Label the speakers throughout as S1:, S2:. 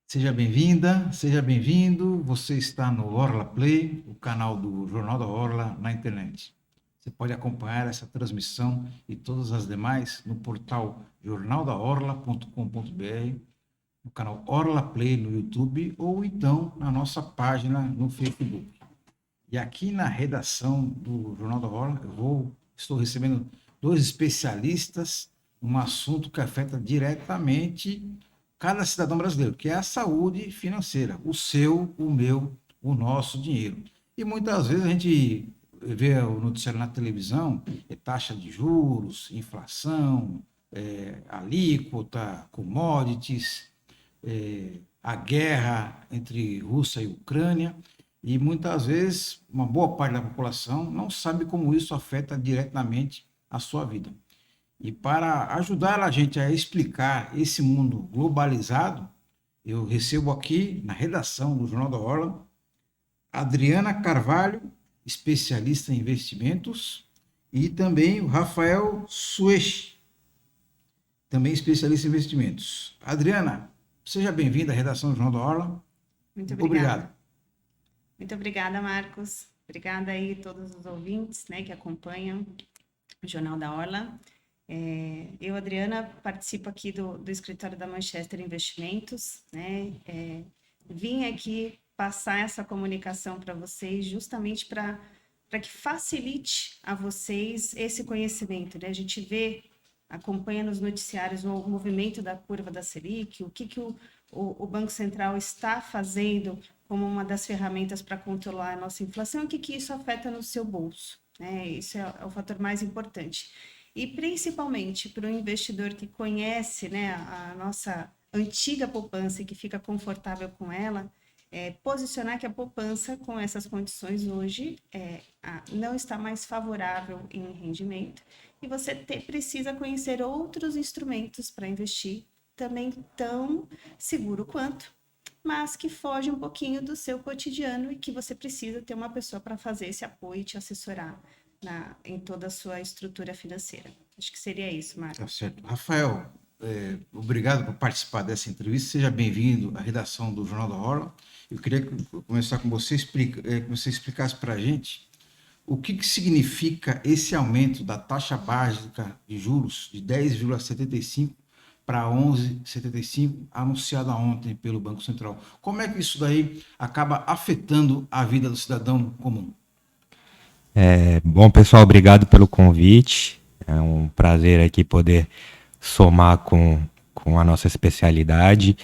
S1: Seja bem-vinda, seja bem-vindo. Você está no Orla Play, o canal do Jornal da Orla na internet. Você pode acompanhar essa transmissão e todas as demais no portal jornaldaorla.com.br, no canal Orla Play no YouTube ou então na nossa página no Facebook. E aqui na redação do Jornal da Orla, estou recebendo dois especialistas num assunto que afeta diretamente cada cidadão brasileiro, que é a saúde financeira, o seu, o meu, o nosso dinheiro. E muitas vezes a gente vê o noticiário na televisão, taxa de juros, inflação, alíquota, commodities, a guerra entre Rússia e Ucrânia, e muitas vezes uma boa parte da população não sabe como isso afeta diretamente a sua vida. E para ajudar a gente a explicar esse mundo globalizado, eu recebo aqui na redação do Jornal da Orla Adriana Carvalho, especialista em investimentos, e também o Rafael Suesh, também especialista em investimentos. Adriana, seja bem-vinda à redação do Jornal da Orla.
S2: Muito obrigada. Muito obrigada, Marcos. Obrigada aí a todos os ouvintes, né, que acompanham o Jornal da Orla. Eu, Adriana, participo aqui do escritório da Manchester Investimentos, né? Vim aqui passar essa comunicação para vocês justamente para que facilite a vocês esse conhecimento, né? A gente acompanha nos noticiários o movimento da curva da Selic, o que o Banco Central está fazendo como uma das ferramentas para controlar a nossa inflação e o que isso afeta no seu bolso, né? Isso é o fator mais importante. E principalmente para o investidor que conhece, né, a nossa antiga poupança e que fica confortável com ela, posicionar que a poupança com essas condições hoje não está mais favorável em rendimento e você precisa conhecer outros instrumentos para investir, também tão seguro quanto, mas que foge um pouquinho do seu cotidiano e que você precisa ter uma pessoa para fazer esse apoio e te assessorar em toda a sua estrutura financeira. Acho que seria isso, Marcos.
S1: Tá certo. Rafael, obrigado por participar dessa entrevista. Seja bem-vindo à redação do Jornal da Orla. Eu queria começar com você, que você explicasse para a gente o que significa esse aumento da taxa básica de juros de 10,75 para 11,75, anunciada ontem pelo Banco Central. Como é que isso daí acaba afetando a vida do cidadão comum?
S3: Bom, pessoal, obrigado pelo convite. É um prazer aqui poder somar com a nossa especialidade.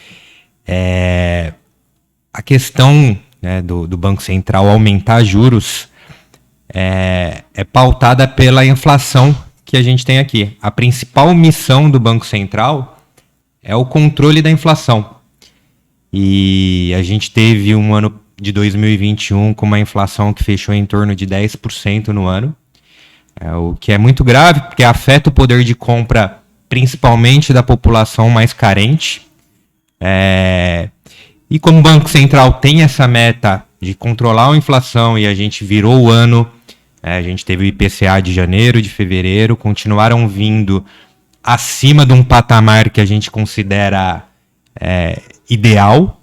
S3: A questão, né, do Banco Central aumentar juros é pautada pela inflação que a gente tem aqui. A principal missão do Banco Central é o controle da inflação. E a gente teve um ano de 2021 com uma inflação que fechou em torno de 10% no ano, o que é muito grave, porque afeta o poder de compra, principalmente da população mais carente. E como o Banco Central tem essa meta de controlar a inflação e a gente virou o ano, a gente teve o IPCA de janeiro, de fevereiro, continuaram vindo acima de um patamar que a gente considera ideal.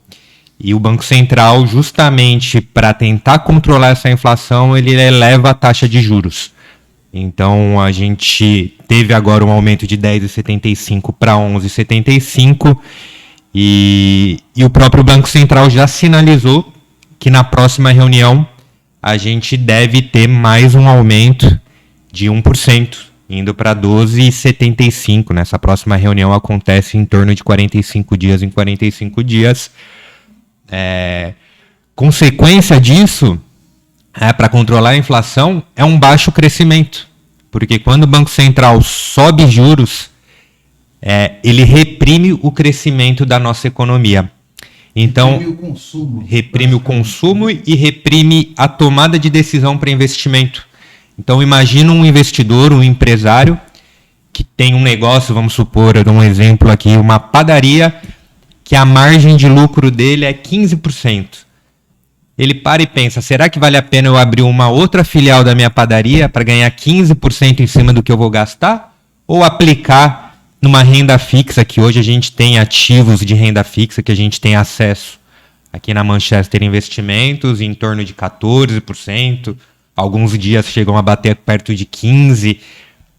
S3: E o Banco Central, justamente para tentar controlar essa inflação, ele eleva a taxa de juros. Então, a gente teve agora um aumento de 10,75 para 11,75 e o próprio Banco Central já sinalizou que na próxima reunião a gente deve ter mais um aumento de 1%, indo para 12,75. Nessa próxima reunião acontece em torno de 45 dias em 45 dias. Consequência disso, para controlar a inflação, é um baixo crescimento. Porque quando o Banco Central sobe juros, ele reprime o crescimento da nossa economia. Então, reprime o consumo e reprime a tomada de decisão para investimento. Então, imagina um investidor, um empresário, que tem um negócio, vamos supor, eu dou um exemplo aqui, uma padaria, que a margem de lucro dele é 15%. ele para e pensa, será que vale a pena eu abrir uma outra filial da minha padaria para ganhar 15% em cima do que eu vou gastar? Ou aplicar numa renda fixa, que hoje a gente tem ativos de renda fixa que a gente tem acesso. Aqui na Manchester Investimentos, em torno de 14%, alguns dias chegam a bater perto de 15%.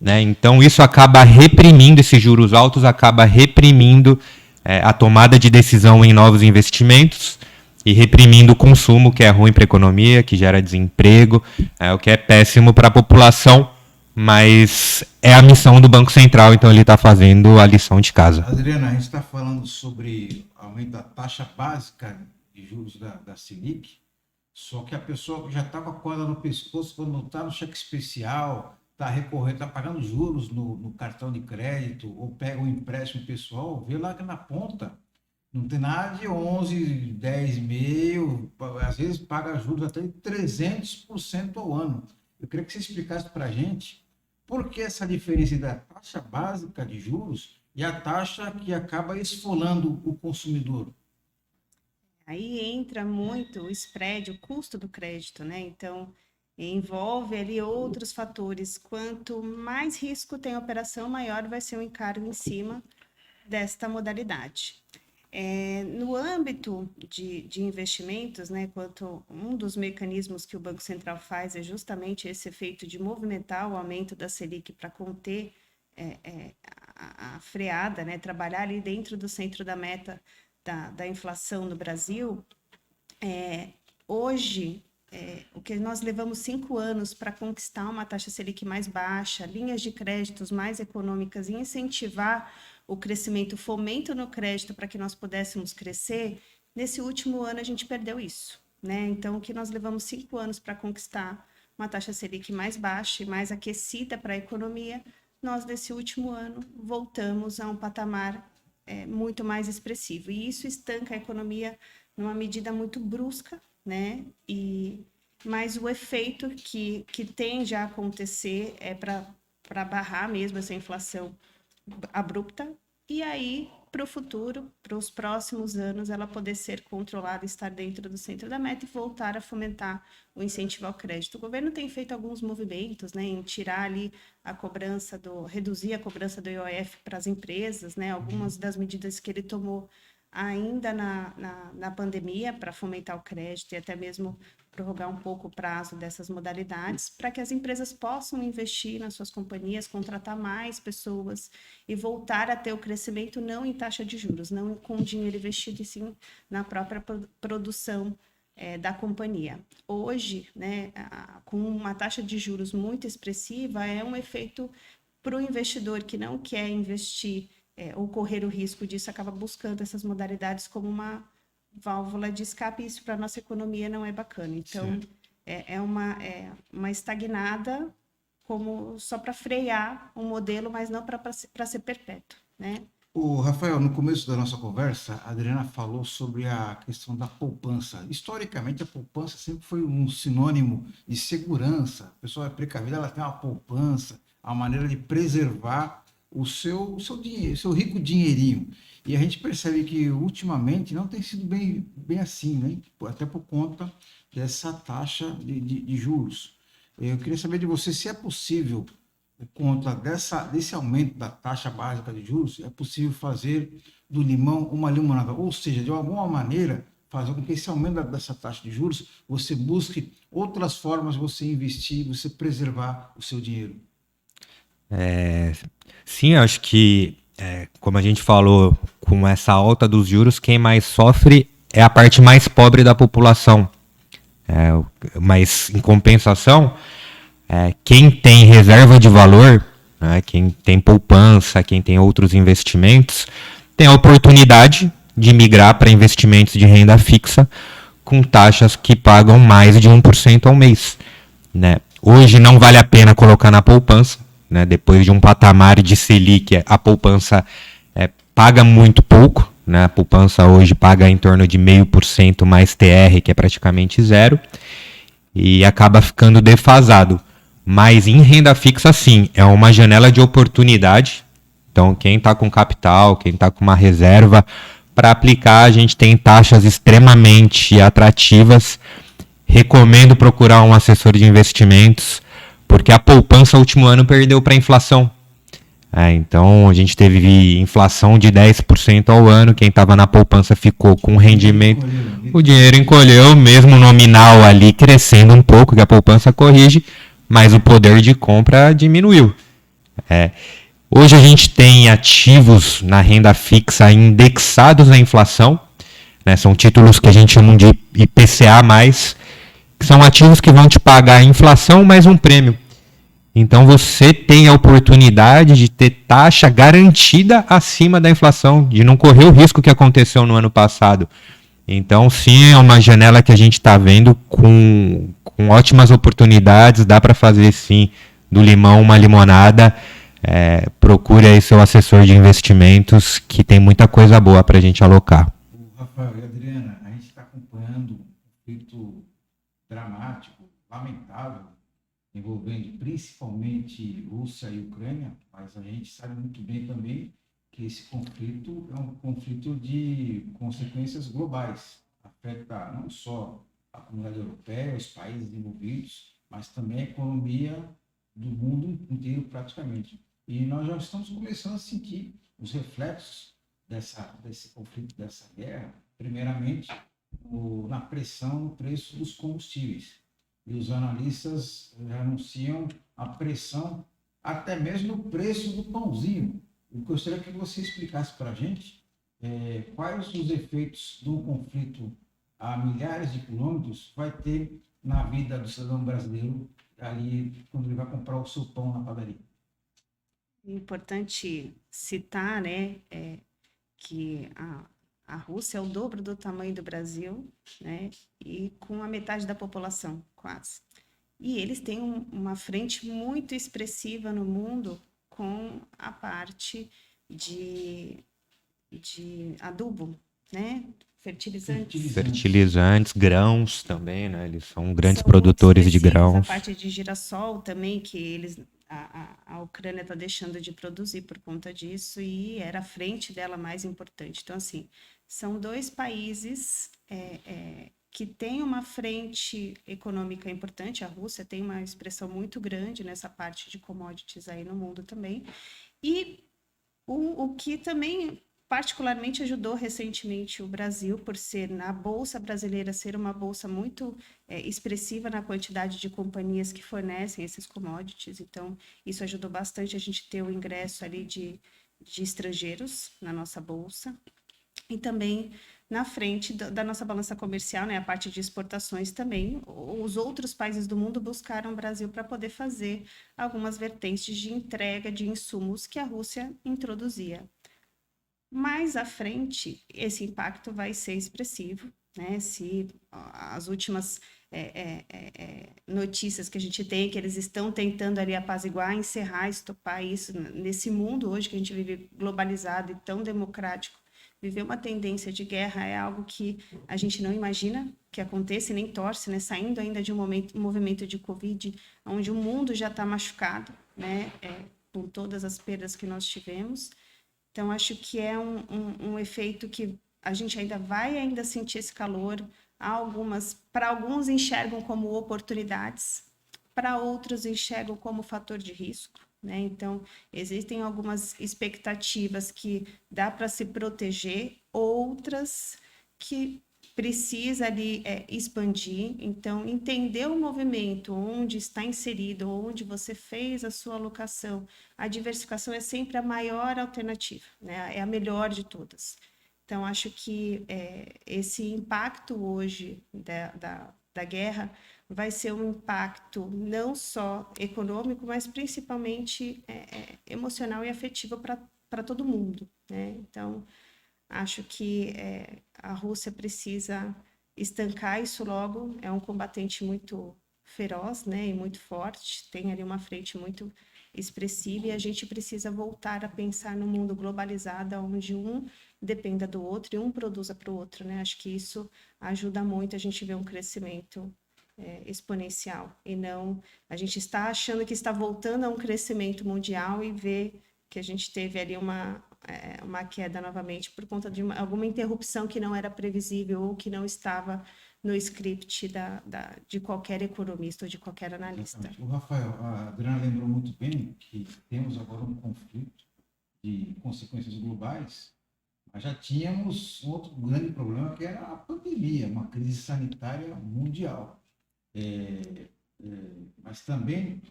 S3: Né? Então isso acaba reprimindo, esses juros altos acaba reprimindo a tomada de decisão em novos investimentos e reprimindo o consumo, que é ruim para a economia, que gera desemprego, o que é péssimo para a população, mas é a missão do Banco Central, então ele está fazendo a lição de casa.
S1: Adriana, a gente está falando sobre aumento da taxa básica de juros da Selic, só que a pessoa já está com a corda no pescoço quando está no cheque especial, está recorrendo, está pagando juros no cartão de crédito, ou pega um empréstimo pessoal, vê lá que na ponta não tem nada de 11, 10,5, às vezes paga juros até de 300% ao ano. Eu queria que você explicasse para a gente por que essa diferença da taxa básica de juros e a taxa que acaba esfolando o consumidor.
S2: Aí entra muito o spread, o custo do crédito, né? Então, envolve ali outros fatores. Quanto mais risco tem a operação, maior vai ser o encargo em cima desta modalidade. No âmbito de investimentos, né, quanto um dos mecanismos que o Banco Central faz é justamente esse efeito de movimentar o aumento da Selic para conter a freada, né, trabalhar ali dentro do centro da meta da inflação no Brasil. Hoje, o que nós levamos 5 anos para conquistar uma taxa Selic mais baixa, linhas de créditos mais econômicas e incentivar o crescimento, fomento no crédito para que nós pudéssemos crescer, nesse último ano a gente perdeu isso, né? Então, o que nós levamos 5 anos para conquistar uma taxa Selic mais baixa e mais aquecida para a economia, nós, nesse último ano, voltamos a um patamar muito mais expressivo. E isso estanca a economia numa medida muito brusca, né? Mas o efeito que tende a acontecer é para barrar mesmo essa inflação abrupta, e aí, para o futuro, para os próximos anos, ela poder ser controlada, estar dentro do centro da meta e voltar a fomentar o incentivo ao crédito. O governo tem feito alguns movimentos, né, em tirar ali a cobrança reduzir a cobrança do IOF para as empresas, né, algumas das medidas que ele tomou ainda na pandemia para fomentar o crédito e até mesmo prorrogar um pouco o prazo dessas modalidades, para que as empresas possam investir nas suas companhias, contratar mais pessoas e voltar a ter o crescimento não em taxa de juros, não com dinheiro investido, e sim na própria produção da companhia. Hoje, né, com uma taxa de juros muito expressiva, é um efeito para o investidor que não quer investir ou correr o risco disso, acaba buscando essas modalidades como uma válvula de escape, e isso para a nossa economia não é bacana. Então, é uma estagnada como só para frear um modelo, mas não para ser perpétuo, né?
S1: Rafael, no começo da nossa conversa, a Adriana falou sobre a questão da poupança. Historicamente, a poupança sempre foi um sinônimo de segurança. A pessoa é precavida, ela tem uma poupança, a maneira de preservar o seu dinheiro, seu rico dinheirinho. E a gente percebe que ultimamente não tem sido bem assim, né? Até por conta dessa taxa de juros. Eu queria saber de você se é possível, por conta desse aumento da taxa básica de juros, é possível fazer do limão uma limonada, ou seja, de alguma maneira fazer com que esse aumento dessa taxa de juros, você busque outras formas de você investir, você preservar o seu dinheiro.
S3: Sim, acho que, como a gente falou, com essa alta dos juros, quem mais sofre é a parte mais pobre da população. Mas, em compensação, quem tem reserva de valor, né, quem tem poupança, quem tem outros investimentos, tem a oportunidade de migrar para investimentos de renda fixa com taxas que pagam mais de 1% ao mês. Né? Hoje não vale a pena colocar na poupança. Né, depois de um patamar de Selic, a poupança paga muito pouco. Né, a poupança hoje paga em torno de 0,5% mais TR, que é praticamente zero, e acaba ficando defasado. Mas em renda fixa, sim, é uma janela de oportunidade. Então, quem está com capital, quem está com uma reserva para aplicar, a gente tem taxas extremamente atrativas recomendo procurar um assessor de investimentos, porque a poupança último ano perdeu para a inflação. Então a gente teve inflação de 10% ao ano, quem estava na poupança ficou com rendimento, o dinheiro encolheu, mesmo nominal ali crescendo um pouco, que a poupança corrige, mas o poder de compra diminuiu. Hoje a gente tem ativos na renda fixa indexados à inflação, né? São títulos que a gente chama de IPCA+, que são ativos que vão te pagar a inflação mais um prêmio. Então você tem a oportunidade de ter taxa garantida acima da inflação, de não correr o risco que aconteceu no ano passado. Então sim, é uma janela que a gente está vendo com ótimas oportunidades, dá para fazer sim do limão uma limonada. Procure aí seu assessor de investimentos, que tem muita coisa boa para a gente alocar.
S1: Rafael e Adriana, a gente está acompanhando um conflito dramático, lamentável, envolvendo principalmente Rússia e Ucrânia, mas a gente sabe muito bem também que esse conflito é um conflito de consequências globais. Afeta não só a comunidade europeia, os países envolvidos, mas também a economia do mundo inteiro praticamente. E nós já estamos começando a sentir os reflexos desse conflito, dessa guerra, primeiramente na pressão no preço dos combustíveis. E os analistas anunciam a pressão até mesmo no preço do pãozinho. Eu gostaria que você explicasse para a gente quais os efeitos de um conflito a milhares de quilômetros vai ter na vida do cidadão brasileiro ali quando ele vai comprar o seu pão na padaria.
S2: É importante citar, né, que a Rússia é o dobro do tamanho do Brasil, né, e com a metade da população, quase. E eles têm uma frente muito expressiva no mundo com a parte de adubo, né,
S3: fertilizantes, grãos também, né? Eles são grandes produtores de grãos.
S2: A parte de girassol também, que a Ucrânia está deixando de produzir por conta disso, e era a frente dela mais importante. Então, assim, são dois países que têm uma frente econômica importante. A Rússia tem uma expressão muito grande nessa parte de commodities aí no mundo também. E o que também particularmente ajudou recentemente o Brasil, por ser na Bolsa Brasileira, ser uma bolsa muito expressiva na quantidade de companhias que fornecem esses commodities. Então, isso ajudou bastante a gente ter o ingresso ali de estrangeiros na nossa bolsa. E também na frente da nossa balança comercial, né, a parte de exportações também, os outros países do mundo buscaram o Brasil para poder fazer algumas vertentes de entrega de insumos que a Rússia introduzia. Mais à frente, esse impacto vai ser expressivo, né? Se as últimas notícias que a gente tem, que eles estão tentando ali apaziguar, encerrar, estopar isso, nesse mundo hoje que a gente vive globalizado e tão democrático, viver uma tendência de guerra é algo que a gente não imagina que aconteça e nem torce, né? Saindo ainda de um movimento de Covid, onde o mundo já está machucado, né? Com todas as perdas que nós tivemos. Então, acho que é um efeito que a gente ainda vai sentir esse calor. Para alguns enxergam como oportunidades, para outros enxergam como fator de risco, né? Então, existem algumas expectativas que dá para se proteger, outras que precisa ali expandir. Então, entender o movimento, onde está inserido, onde você fez a sua alocação, a diversificação é sempre a maior alternativa, né? É a melhor de todas. Então, acho que esse impacto hoje da guerra vai ser um impacto não só econômico, mas principalmente emocional e afetivo para todo mundo, né? Então, acho que a Rússia precisa estancar isso logo. É um combatente muito feroz, né, e muito forte, tem ali uma frente muito expressiva, e a gente precisa voltar a pensar no mundo globalizado, onde um dependa do outro e um produza para o outro, né? Acho que isso ajuda muito a gente ver um crescimento exponencial, e não a gente está achando que está voltando a um crescimento mundial e ver que a gente teve ali uma queda novamente por conta de alguma interrupção que não era previsível ou que não estava no script de qualquer economista ou de qualquer analista.
S1: Exatamente. O Rafael, a Adriana lembrou muito bem que temos agora um conflito de consequências globais, mas já tínhamos um outro grande problema, que era a pandemia, uma crise sanitária mundial. Mas também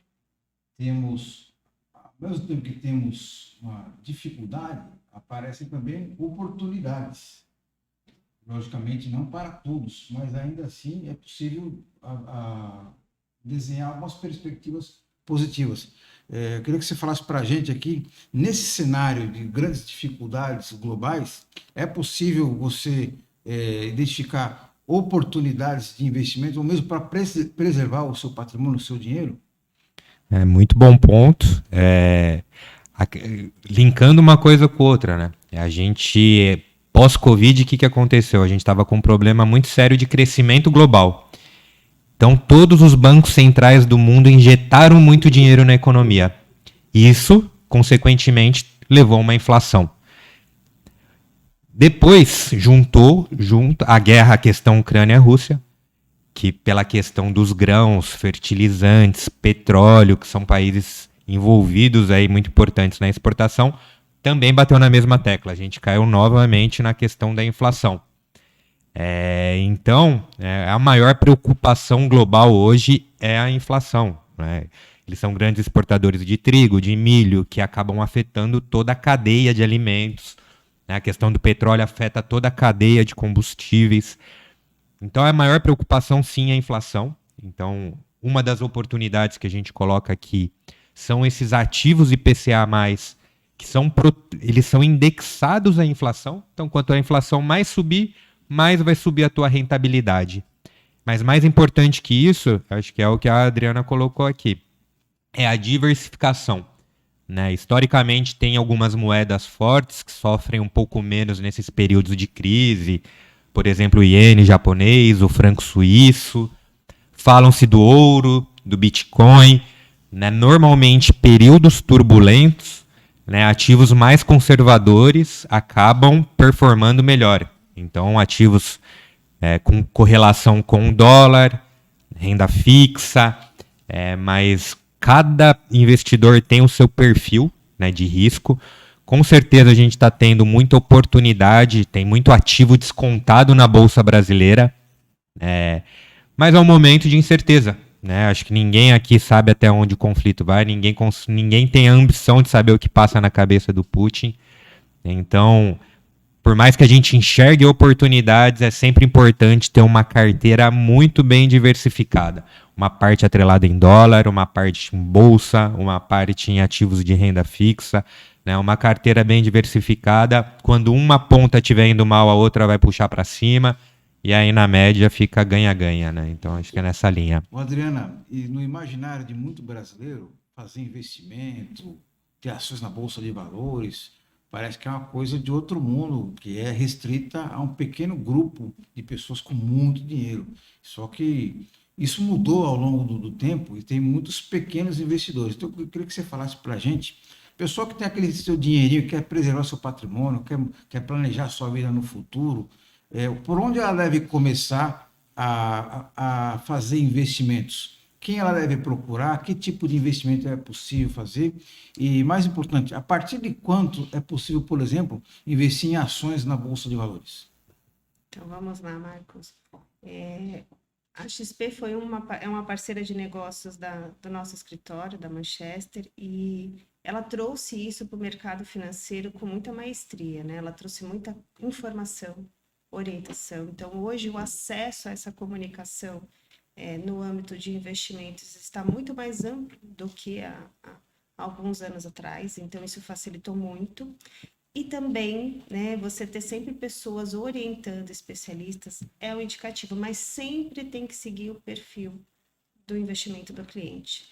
S1: temos, ao mesmo tempo que temos uma dificuldade, aparecem também oportunidades. Logicamente, não para todos, mas ainda assim é possível desenhar algumas perspectivas positivas. Eu queria que você falasse para a gente aqui, nesse cenário de grandes dificuldades globais, é possível você identificar oportunidades de investimento, ou mesmo para preservar o seu patrimônio, o seu dinheiro?
S3: É muito bom ponto. Linkando uma coisa com outra, né? A gente, pós-Covid, o que aconteceu? A gente estava com um problema muito sério de crescimento global. Então, todos os bancos centrais do mundo injetaram muito dinheiro na economia. Isso, consequentemente, levou a uma inflação. Depois, junto a guerra, a questão Ucrânia-Rússia, que pela questão dos grãos, fertilizantes, petróleo, que são países envolvidos aí muito importantes na exportação, também bateu na mesma tecla. A gente caiu novamente na questão da inflação. Então, a maior preocupação global hoje é a inflação, né? Eles são grandes exportadores de trigo, de milho, que acabam afetando toda a cadeia de alimentos, né? A questão do petróleo afeta toda a cadeia de combustíveis. Então, a maior preocupação, sim, é a inflação. Então, uma das oportunidades que a gente coloca aqui são esses ativos IPCA+, que eles são indexados à inflação. Então, quanto a inflação mais subir, mais vai subir a tua rentabilidade. Mas mais importante que isso, acho que é o que a Adriana colocou aqui, é a diversificação, né? Historicamente, tem algumas moedas fortes que sofrem um pouco menos nesses períodos de crise, por exemplo, o iene japonês, o franco suíço. Falam-se do ouro, do Bitcoin, né? Normalmente, períodos turbulentos, né? Ativos mais conservadores acabam performando melhor. Então, ativos com correlação com o dólar, renda fixa, mas cada investidor tem o seu perfil, né, de risco. Com certeza a gente está tendo muita oportunidade, tem muito ativo descontado na Bolsa Brasileira, mas é um momento de incerteza, né? Acho que ninguém aqui sabe até onde o conflito vai, ninguém tem a ambição de saber o que passa na cabeça do Putin. Então, por mais que a gente enxergue oportunidades, é sempre importante ter uma carteira muito bem diversificada. Uma parte atrelada em dólar, uma parte em bolsa, uma parte em ativos de renda fixa, né? Uma carteira bem diversificada. Quando uma ponta estiver indo mal, a outra vai puxar para cima. E aí, na média, fica ganha-ganha, né? Então, acho que é nessa linha.
S1: Adriana, e no imaginário de muito brasileiro, fazer investimento, ter ações na Bolsa de Valores, parece que é uma coisa de outro mundo, que é restrita a um pequeno grupo de pessoas com muito dinheiro. Só que isso mudou ao longo do tempo e tem muitos pequenos investidores. Então, eu queria que você falasse para a gente, pessoa que tem aquele seu dinheirinho, quer preservar seu patrimônio, quer planejar sua vida no futuro, por onde ela deve começar a fazer investimentos? Quem ela deve procurar? Que tipo de investimento é possível fazer? E, mais importante, a partir de quanto é possível, por exemplo, investir em ações na Bolsa de Valores?
S2: Então, vamos lá, Marcos. A XP é uma parceira de negócios do nosso escritório, da Manchester, e ela trouxe isso para o mercado financeiro com muita maestria, né? Ela trouxe muita informação, orientação. Então, hoje, o acesso a essa comunicação no âmbito de investimentos está muito mais amplo do que há alguns anos atrás, então isso facilitou muito. E também, né, você ter sempre pessoas orientando, especialistas, é um indicativo, mas sempre tem que seguir o perfil do investimento do cliente.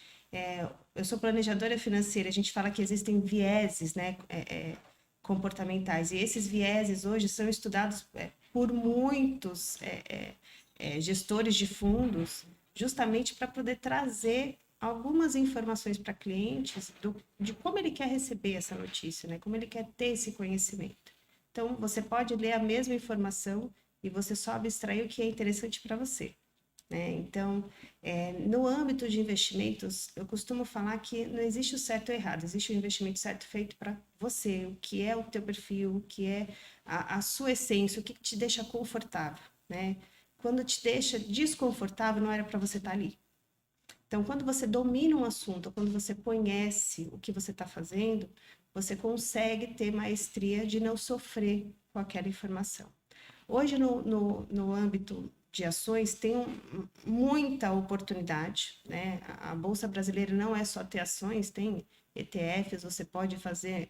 S2: Eu sou planejadora financeira, a gente fala que existem vieses, né, comportamentais, e esses vieses hoje são estudados por muitos gestores de fundos, justamente para poder trazer algumas informações para clientes de como ele quer receber essa notícia, né? Como ele quer ter esse conhecimento. Então, você pode ler a mesma informação e você só abstrai o que é interessante para você, né? Então, no âmbito de investimentos, eu costumo falar que não existe o certo ou errado, existe o investimento certo feito para você, o que é o teu perfil, o que é a sua essência, o que te deixa confortável, né? Quando te deixa desconfortável, não era para você estar ali. Então, quando você domina um assunto, quando você conhece o que você está fazendo, você consegue ter maestria de não sofrer com aquela informação. Hoje, no âmbito de ações, tem muita oportunidade, né? A Bolsa Brasileira não é só ter ações, tem ETFs, você pode fazer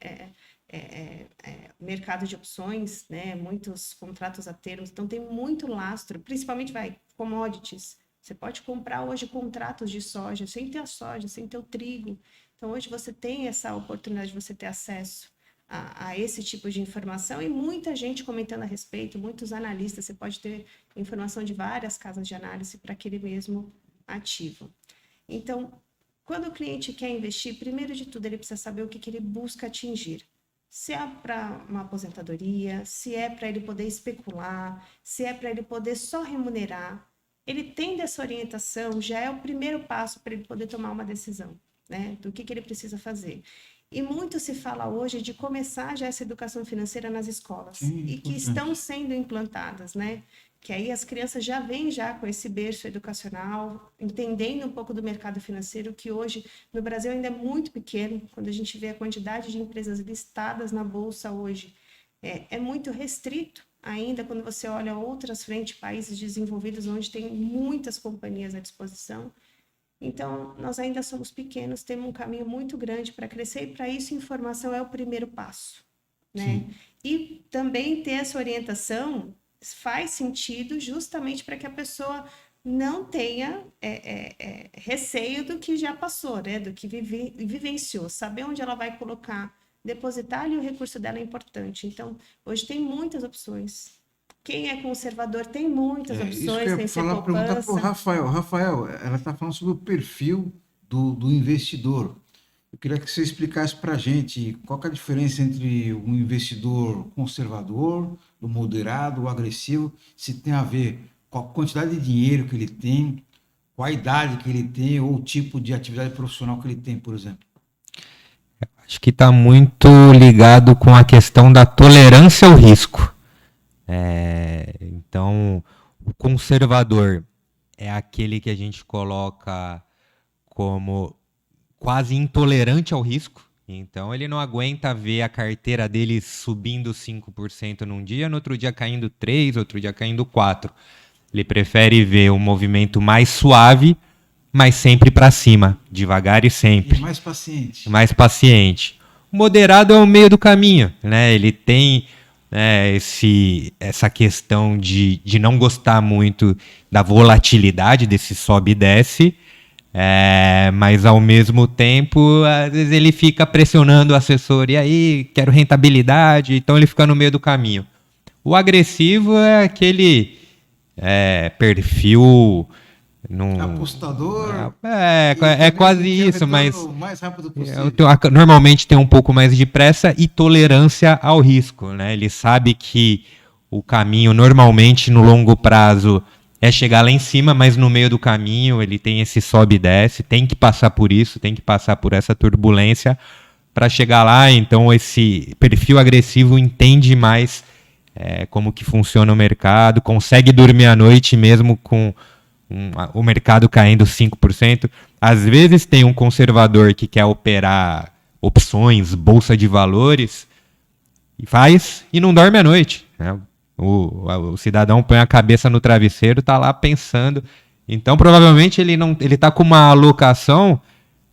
S2: mercado de opções, né? Muitos contratos a termos, então tem muito lastro, principalmente commodities. Você pode comprar hoje contratos de soja, sem ter a soja, sem ter o trigo. Então, hoje você tem essa oportunidade de você ter acesso a esse tipo de informação e muita gente comentando a respeito, muitos analistas, você pode ter informação de várias casas de análise para aquele mesmo ativo. Então, quando o cliente quer investir, primeiro de tudo, ele precisa saber o que ele busca atingir. Se é para uma aposentadoria, se é para ele poder especular, se é para ele poder só remunerar. Ele tendo essa orientação, já é o primeiro passo para ele poder tomar uma decisão, né? Do que ele precisa fazer. E muito se fala hoje de começar já essa educação financeira nas escolas, e que estão sendo implantadas, né? Que aí as crianças já vêm já com esse berço educacional, entendendo um pouco do mercado financeiro, que hoje no Brasil ainda é muito pequeno. Quando a gente vê a quantidade de empresas listadas na Bolsa hoje, é muito restrito ainda quando você olha outras frentes, países desenvolvidos, onde tem muitas companhias à disposição. Então, nós ainda somos pequenos, temos um caminho muito grande para crescer, e para isso informação é o primeiro passo, né? E também ter essa orientação faz sentido justamente para que a pessoa não tenha receio do que já passou, né? Do que vivenciou, saber onde ela vai colocar, depositar ali o recurso dela é importante. Então, hoje tem muitas opções. Quem é conservador tem muitas opções,
S1: Isso que eu ia
S2: sem ser
S1: falar, perguntar para o
S2: poupança.
S1: Rafael. Rafael, ela está falando sobre o perfil do investidor. Eu queria que você explicasse para a gente qual que é a diferença entre um investidor conservador, o moderado, o agressivo, se tem a ver com a quantidade de dinheiro que ele tem, com a idade que ele tem ou o tipo de atividade profissional que ele tem, por exemplo.
S3: Acho que está muito ligado com a questão da tolerância ao risco. Então, o conservador é aquele que a gente coloca como quase intolerante ao risco. Então, ele não aguenta ver a carteira dele subindo 5% num dia, no outro dia caindo 3%, outro dia caindo 4%. Ele prefere ver um movimento mais suave, mas sempre para cima, devagar e sempre.
S1: E mais paciente.
S3: Mais paciente. O moderado é o meio do caminho, né? Ele tem essa questão de não gostar muito da volatilidade desse sobe e desce, mas ao mesmo tempo, às vezes ele fica pressionando o assessor, e aí, quero rentabilidade, então ele fica no meio do caminho. O agressivo é aquele perfil...
S1: Apostador.
S3: É quase isso, mas
S1: o mais rápido possível.
S3: Normalmente tem um pouco mais de pressa e tolerância ao risco, né? Ele sabe que o caminho normalmente no longo prazo é chegar lá em cima, mas no meio do caminho ele tem esse sobe e desce, tem que passar por isso, tem que passar por essa turbulência para chegar lá. Então esse perfil agressivo entende mais como que funciona o mercado, consegue dormir à noite mesmo com o mercado caindo 5%. Às vezes tem um conservador que quer operar opções, bolsa de valores, e faz e não dorme à noite, né? O cidadão põe a cabeça no travesseiro, está lá pensando. Então, provavelmente, ele está com uma alocação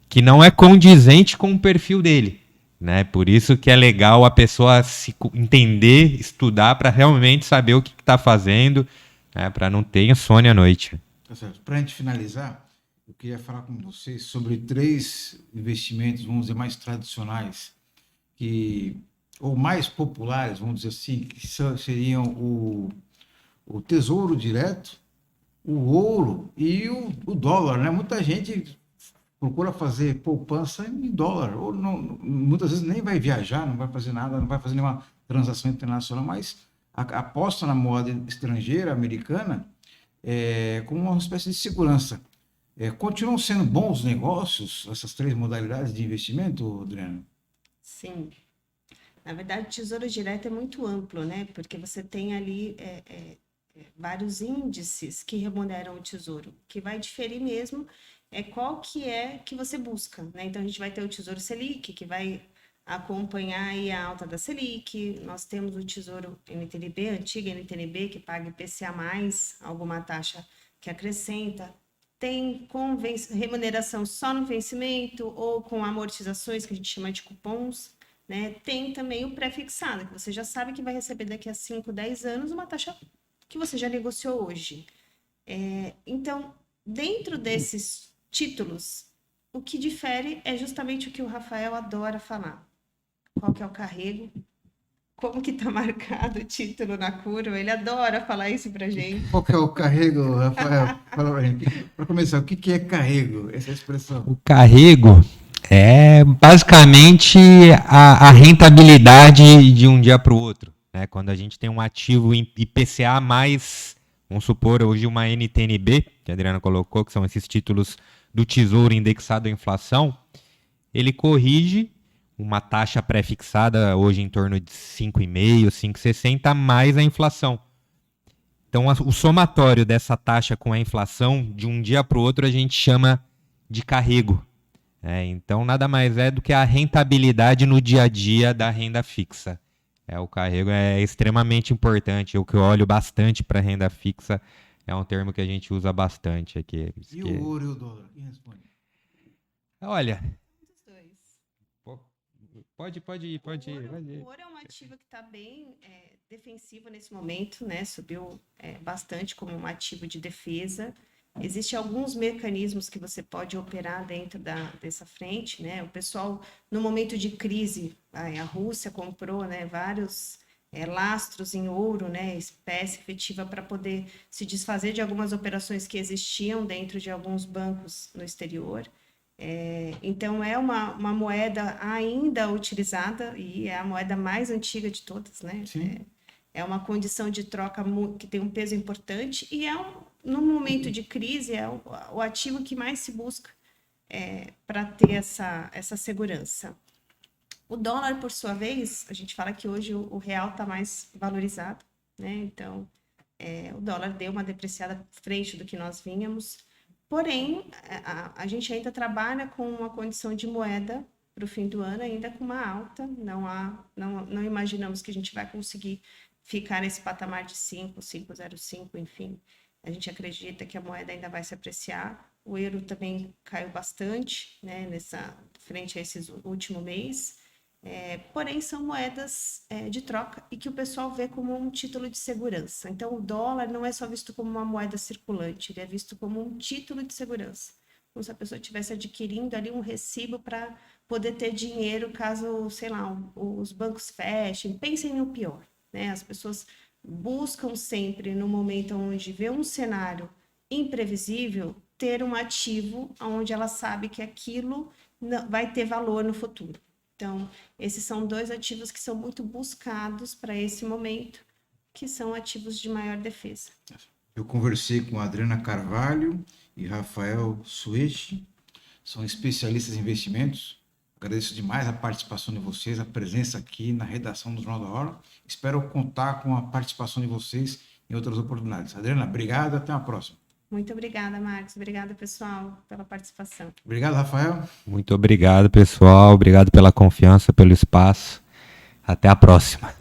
S3: que não é condizente com o perfil dele, né? Por isso que é legal a pessoa se entender, estudar, para realmente saber o que está fazendo, né? Para não ter insônia à noite.
S1: Para a gente finalizar, eu queria falar com vocês sobre 3 investimentos, vamos dizer, mais tradicionais, ou mais populares, vamos dizer assim, que seriam o Tesouro Direto, o ouro e o dólar, né? Muita gente procura fazer poupança em dólar, ou muitas vezes nem vai viajar, não vai fazer nada, não vai fazer nenhuma transação internacional, mas aposta na moeda estrangeira, americana, como uma espécie de segurança. Continuam sendo bons negócios essas três modalidades de investimento, Adriano?
S2: Sim. Na verdade, o Tesouro Direto é muito amplo, né? Porque você tem ali vários índices que remuneram o Tesouro, que vai diferir mesmo qual que é que você busca, né? Então, a gente vai ter o Tesouro Selic, que vai acompanhar aí a alta da Selic. Nós temos o Tesouro NTNB, antiga NTNB, que paga IPCA mais alguma taxa que acrescenta. Tem com remuneração só no vencimento ou com amortizações, que a gente chama de cupons, né? Tem também o pré-fixado, que você já sabe que vai receber daqui a 5, 10 anos uma taxa que você já negociou hoje. Então, dentro desses títulos, o que difere é justamente o que o Rafael adora falar. Qual que é o carrego? Como que está marcado o título na curva? Ele adora falar isso para gente.
S1: Qual que é o carrego, Rafael? Fala pra gente. Para começar, o que é carrego, essa expressão?
S3: O carrego é basicamente a rentabilidade de um dia para o outro, né? Quando a gente tem um ativo em IPCA mais, vamos supor, hoje uma NTNB, que a Adriana colocou, que são esses títulos do Tesouro indexado à inflação, ele corrige uma taxa pré-fixada hoje em torno de 5,5, 5,60 mais a inflação. Então, o somatório dessa taxa com a inflação, de um dia para o outro, a gente chama de carrego. Então, nada mais é do que a rentabilidade no dia a dia da renda fixa. O carrego é extremamente importante. O que eu olho bastante para renda fixa é um termo que a gente usa bastante aqui.
S1: E o ouro e o dólar? Quem responde?
S3: Olha,
S2: Dos dois.
S3: pode ir.
S2: O ouro é uma ativa que está bem defensiva nesse momento, né? Subiu bastante como um ativo de defesa. Existem alguns mecanismos que você pode operar dentro dessa frente, né? O pessoal, no momento de crise, a Rússia comprou, né, vários lastros em ouro, né, espécie efetiva, para poder se desfazer de algumas operações que existiam dentro de alguns bancos no exterior. Então, é uma moeda ainda utilizada e é a moeda mais antiga de todas, né?
S1: Sim.
S2: É uma condição de troca que tem um peso importante e no momento de crise, é o ativo que mais se busca para ter essa segurança. O dólar, por sua vez, a gente fala que hoje o real está mais valorizado, né? Então, o dólar deu uma depreciada frente do que nós vínhamos. Porém, a gente ainda trabalha com uma condição de moeda para o fim do ano, ainda com uma alta. Não imaginamos que a gente vai conseguir ficar nesse patamar de 5,05, enfim. A gente acredita que a moeda ainda vai se apreciar. O euro também caiu bastante, né, frente a esse último mês. Porém, são moedas de troca e que o pessoal vê como um título de segurança. Então, o dólar não é só visto como uma moeda circulante, ele é visto como um título de segurança. Como se a pessoa estivesse adquirindo ali um recibo para poder ter dinheiro caso, sei lá, os bancos fechem. Pensem no pior, né? As pessoas buscam sempre, no momento onde vê um cenário imprevisível, ter um ativo onde ela sabe que aquilo vai ter valor no futuro. Então, esses são dois ativos que são muito buscados para esse momento, que são ativos de maior defesa.
S1: Eu conversei com a Adriana Carvalho e Rafael Suete, são especialistas em investimentos. Agradeço demais a participação de vocês, a presença aqui na redação do Jornal da Hora. Espero contar com a participação de vocês em outras oportunidades. Adriana, obrigado, até a próxima.
S2: Muito obrigada, Marcos. Obrigada, pessoal, pela participação.
S1: Obrigado, Rafael.
S3: Muito obrigado, pessoal. Obrigado pela confiança, pelo espaço. Até a próxima.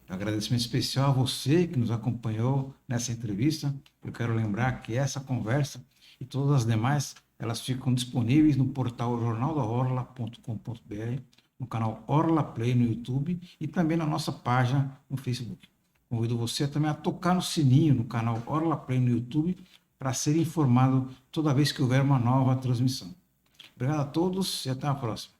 S1: Um agradecimento especial a você que nos acompanhou nessa entrevista. Eu quero lembrar que essa conversa e todas as demais, elas ficam disponíveis no portal jornaldaorla.com.br, no canal Orla Play no YouTube e também na nossa página no Facebook. Convido você também a tocar no sininho no canal Orla Play no YouTube para ser informado toda vez que houver uma nova transmissão. Obrigado a todos e até a próxima.